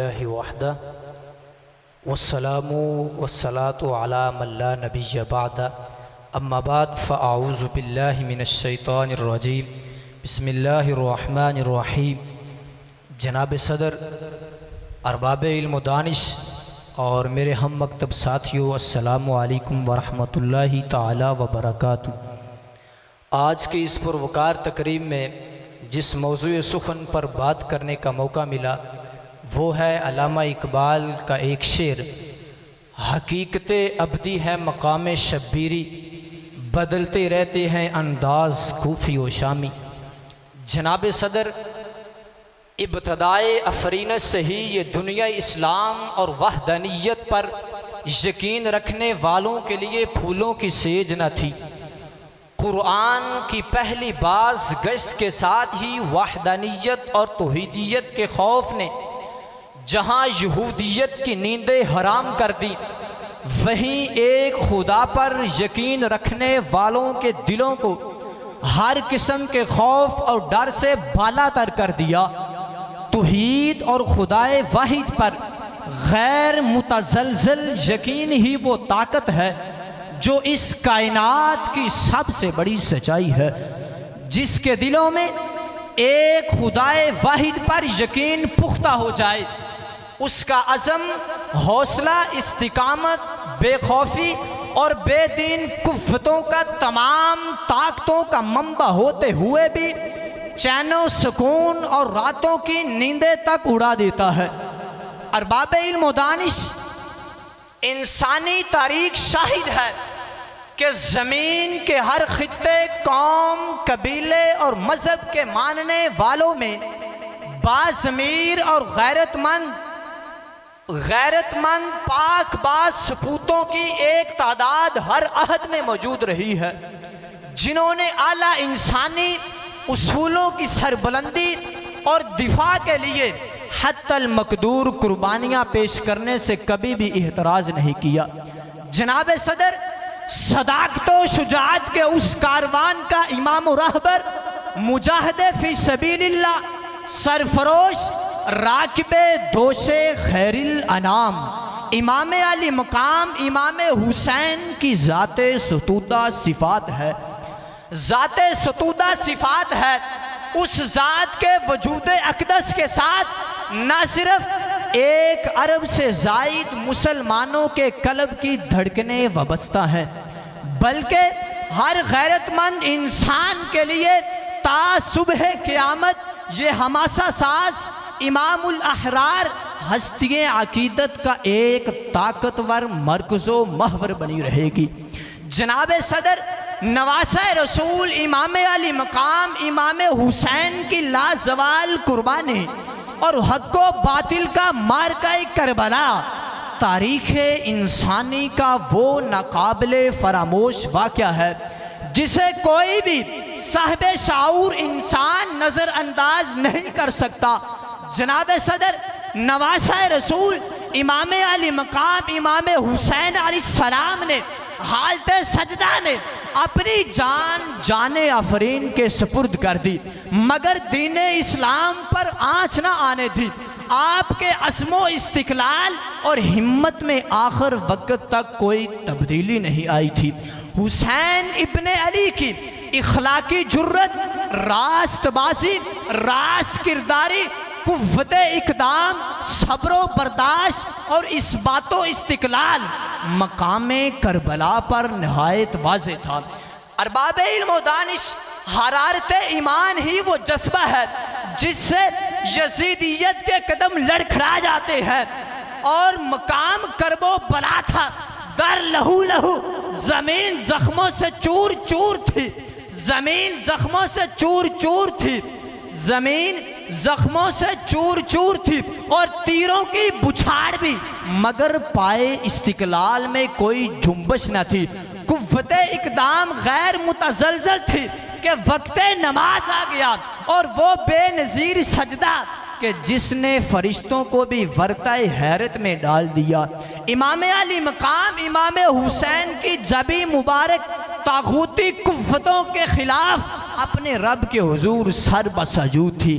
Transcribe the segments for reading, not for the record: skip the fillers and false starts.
اللہ وحدہ والسلام والصلاۃ علی من لا نبی بعد اما بعد فاعوذ باللہ من الشیطان الرجیم بسم اللہ الرحمن الرحیم۔ جناب صدر، ارباب علم و دانش اور میرے ہم مکتب ساتھیوں، السلام علیکم ورحمۃ اللہ تعالی وبرکاتہ۔ آج کی اس پروقار تقریب میں جس موضوع سخن پر بات کرنے کا موقع ملا وہ ہے علامہ اقبال کا ایک شعر، حقیقت ابدی ہے مقام شبیری، بدلتے رہتے ہیں انداز کوفی و شامی۔ جناب صدر، ابتدائے افرینت سے ہی یہ دنیا اسلام اور وحدانیت پر یقین رکھنے والوں کے لیے پھولوں کی سیج نہ تھی۔ قرآن کی پہلی باز گشت کے ساتھ ہی وحدانیت اور توحیدیت کے خوف نے جہاں یہودیت کی نیندیں حرام کر دی، وہیں ایک خدا پر یقین رکھنے والوں کے دلوں کو ہر قسم کے خوف اور ڈر سے بالا تر کر دیا۔ توحید اور خدائے واحد پر غیر متزلزل یقین ہی وہ طاقت ہے جو اس کائنات کی سب سے بڑی سچائی ہے۔ جس کے دلوں میں ایک خدائے واحد پر یقین پختہ ہو جائے، اس کا عزم، حوصلہ، استقامت، بے خوفی اور بے دین قوتوں کا تمام طاقتوں کا منبع ہوتے ہوئے بھی چین و سکون اور راتوں کی نیندیں تک اڑا دیتا ہے۔ ارباب علم و دانش، انسانی تاریخ شاہد ہے کہ زمین کے ہر خطے، قوم، قبیلے اور مذہب کے ماننے والوں میں باضمیر اور غیرت مند پاک باز سپوتوں کی ایک تعداد ہر عہد میں موجود رہی ہے، جنہوں نے اعلیٰ انسانی اصولوں کی سربلندی اور دفاع کے لیے حتی المقدور قربانیاں پیش کرنے سے کبھی بھی احتراز نہیں کیا۔ جناب صدر، صداقت و شجاعت کے اس کاروان کا امام و رہبر، مجاہد فی سبیل اللہ، سرفروش، راکب دوش خیر الانام، امام علی مقام امام حسین کی ذات ستودہ صفات ہے۔ ذات ستودہ صفات ہے اس ذات کے وجود اقدس کے ساتھ نہ صرف ایک ارب سے زائد مسلمانوں کے قلب کی دھڑکنیں وابستہ ہیں، بلکہ ہر غیرت مند انسان کے لیے تا صبح قیامت یہ حماسہ ساز امام الاحرار ہستی عقیدت کا ایک طاقتور مرکز و محور بنی رہے گی۔ جناب صدر، نواسہ رسول امام علی مقام امام حسین کی لازوال قربانی اور حق و باطل کا مارکہ کربلا تاریخ انسانی کا وہ ناقابل فراموش واقعہ ہے جسے کوئی بھی صاحب شعور انسان نظر انداز نہیں کر سکتا۔ جناب صدر، نواسہ رسول امام علی مقام امام حسین علیہ السلام نے حالت سجدہ میں اپنی جان آفرین کے سپرد کر دی، مگر دین اسلام پر آنچ نہ آنے دی۔ آپ کے عزم و استقلال اور ہمت میں آخر وقت تک کوئی تبدیلی نہیں آئی تھی۔ حسین ابن علی کی اخلاقی جرت، راست بازی، راست کرداری، قوت اقدام، صبر و برداشت اور اثبات و استقلال مقام کربلا پر نہایت واضح تھا۔ ارباب علم و دانش، حرارت ایمان ہی وہ جذبہ ہے جس سے یزیدیت کے قدم لڑکھڑا جاتے ہیں، اور مقام کرب و بلا تھا، در لہو لہو، زمین زخموں سے چور چور تھی، زمین زخموں سے چور چور تھی، زمین زخموں سے چور چور تھی اور تیروں کی بچھاڑ بھی، مگر پائے استقلال میں کوئی جنبش نہ تھی۔ قوت اقدام غیر متزلزل تھی کہ وقت نماز آ گیا، اور وہ بے نظیر سجدہ کہ جس نے فرشتوں کو بھی ورطہ حیرت میں ڈال دیا۔ امام علی مقام امام حسین کی جبی مبارک طاغوتی قوتوں کے خلاف اپنے رب کے حضور سر بسجود تھی،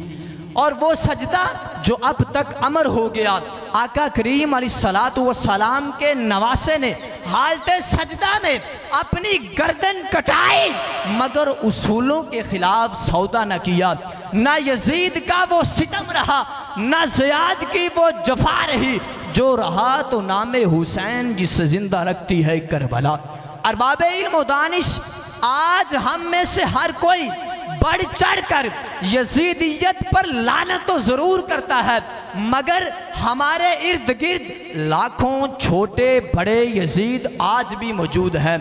اور وہ سجدہ جو اب تک امر ہو گیا۔ آقا کریم علیہ الصلوۃ والسلام کے نواسے نے حالت سجدہ میں اپنی گردن کٹائی، مگر اصولوں کے خلاف سودا نہ کیا۔ نہ یزید کا وہ ستم رہا، نہ زیاد کی وہ جفا رہی، جو رہا تو نام حسین جس سے زندہ رکھتی ہے کربلا۔ ارباب علم و دانش، آج ہم میں سے ہر کوئی بڑھ چڑھ کر یزیدیت پر لعنت تو ضرور کرتا ہے، مگر ہمارے ارد گرد لاکھوں چھوٹے بڑے یزید آج بھی موجود ہیں،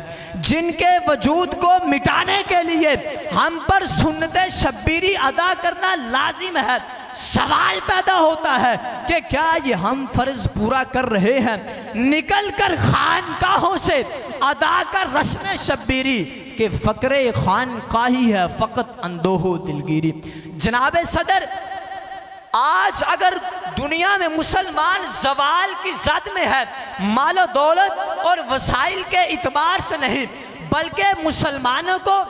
جن کے وجود کو مٹانے کے لیے ہم پر سنت شبیری ادا کرنا لازم ہے۔ سوال پیدا ہوتا ہے کہ کیا یہ ہم فرض پورا کر رہے ہیں؟ نکل کر خانقاہوں سے ادا کر رسم شبیری کہ فقر خانقاہی ہے فقط اندوہ دلگیری۔ جناب صدر، آج اگر دنیا میں مسلمان زوال کی زد میں ہے، مال و دولت اور وسائل کے اعتبار سے نہیں، بلکہ مسلمانوں کو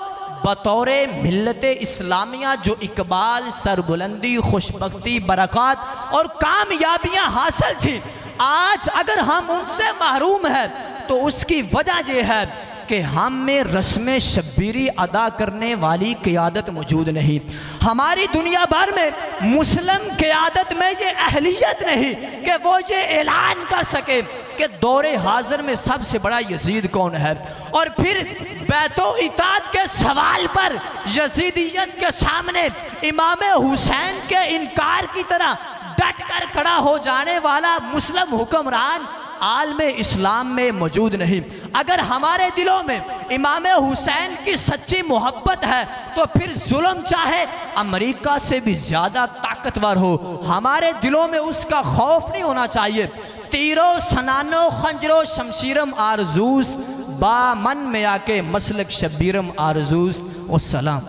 بطور ملت اسلامیہ جو اقبال، سربلندی، خوشبختی، برکات اور کامیابیاں حاصل تھی، آج اگر ہم ان سے محروم ہیں تو اس کی وجہ یہ ہے کہ ہم میں رسم شبیری ادا کرنے والی قیادت موجود نہیں۔ ہماری دنیا بھر میں مسلم قیادت میں یہ اہلیت نہیں کہ وہ یہ اعلان کر سکے کہ دور حاضر میں سب سے بڑا یزید کون ہے، اور پھر بیعت و اطاعت کے سوال پر یزیدیت کے سامنے امام حسین کے انکار کی طرح ڈٹ کر کھڑا ہو جانے والا مسلم حکمران عالم اسلام میں موجود نہیں۔ اگر ہمارے دلوں میں امام حسین کی سچی محبت ہے تو پھر ظلم چاہے امریکہ سے بھی زیادہ طاقتور ہو، ہمارے دلوں میں اس کا خوف نہیں ہونا چاہیے۔ تیرو سنانو خنجرو شمشیرم آرزوست، با من میں آ کے مسلک شبیرم آرزوست۔ والسلام۔